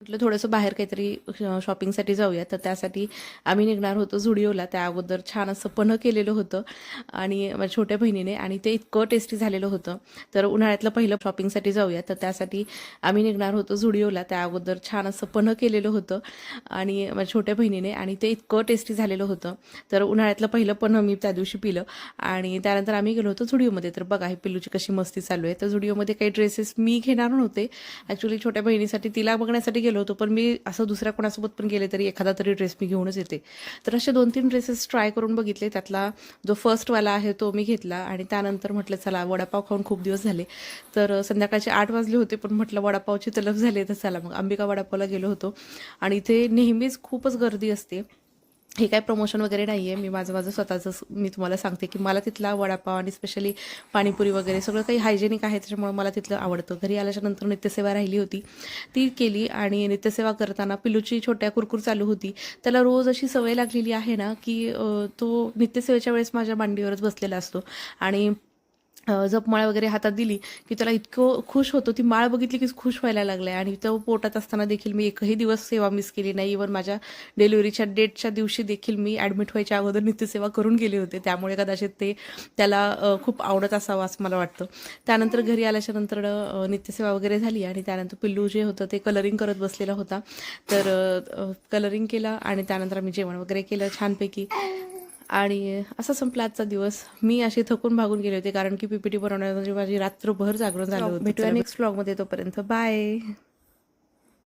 म्हटलं थोडंसं बाहेर काहीतरी शॉपिंगसाठी जाऊया, तर त्यासाठी आम्ही निघणार होतो झुडिओला. त्या अगोदर छान असं पन्ह केलेलं होतं आणि माझ्या छोट्या बहिणीने, आणि ते इतकं टेस्टी झालेलं होतं. तर उन्हाळ्यातलं पहिलं शॉपिंगसाठी जाऊया, तर त्यासाठी आम्ही निघणार होतो झुडिओला. त्या अगोदर छान असं पन्ह केलेलं होतं आणि माझ्या छोट्या बहिणीने, आणि ते इतकं टेस्टी झालेलं होतं. तर उन्हाळ्यातलं पहिलं पन्ह मी त्या दिवशी पिलं आणि त्यानंतर आम्ही गेलो होतो झुडिओमध्ये. तर बघा ही पिल्लूची कशी मस्ती चालू आहे. तर झुडिओमध्ये काही ड्रेसेस मी घेणार नव्हते ॲक्च्युली, छोट्या बहिणीसाठी, तिला बघण्यासाठी गेलो होतो. पण मी असं दुसऱ्या कोणासोबत पण गेले तरी एखादा तरी ड्रेस मी घेऊनच येते. तर असे 2-3 ड्रेसेस ट्राय करून बघितले. त्यातला जो फर्स्टवाला आहे तो मी घेतला आणि त्यानंतर म्हटलं चला वडापाव खाऊन खूप दिवस झाले. तर संध्याकाळचे 8 वाजले होते, पण म्हटलं वडापावची तलफ झाली तर चला मग अंबिका वडापावला गेलो होतो. आणि इथे नेहमीच खूपच गर्दी असते. हे काय प्रमोशन वगैरे नाही आहे. मी माझं स्वतःचं मी तुम्हाला सांगते की मला तिथला वडापाव आणि स्पेशली पाणीपुरी वगैरे सगळं काही हायजेनिक आहे, त्याच्यामुळे मला तिथलं आवडतं. घरी आल्याच्यानंतर नित्यसेवा राहिली होती, ती केली. आणि नित्यसेवा करताना पिलूची छोट्या कुरकुर चालू होती. त्याला रोज अशी सवय लागलेली आहे ना की तो नित्यसेवेच्या वेळेस माझ्या मांडीवरच बसलेला असतो आणि जपमाळ वगैरे हातात दिली की त्याला इतकं खुश होतो. ती माळ बघितली की खुश व्हायला लागला आहे. आणि तो पोटात असताना देखील मी एकही दिवस सेवा मिस केली नाही. इव्हन माझ्या डिलिव्हरीच्या डेटच्या दिवशी देखील मी ॲडमिट व्हायच्या अगोदर नित्यसेवा करून गेले होते. त्यामुळे कदाचित ते त्याला खूप आवडत असावं असं मला वाटतं. त्यानंतर घरी आल्याच्या नंतर नित्यसेवा वगैरे झाली आणि त्यानंतर पिल्लू जे होतं ते कलरिंग करत बसलेला होता. तर कलरिंग केलं आणि त्यानंतर आम्ही जेवण वगैरे केलं छानपैकी. आणि असा संपला आजचा दिवस. मी अशी थकून भागून गेले होते कारण की PPT बनवण्यामध्ये माझी रात्रभर जागरण झालं होतं. भेटूया नेक्स्ट व्लॉगमध्ये, तोपर्यंत बाय.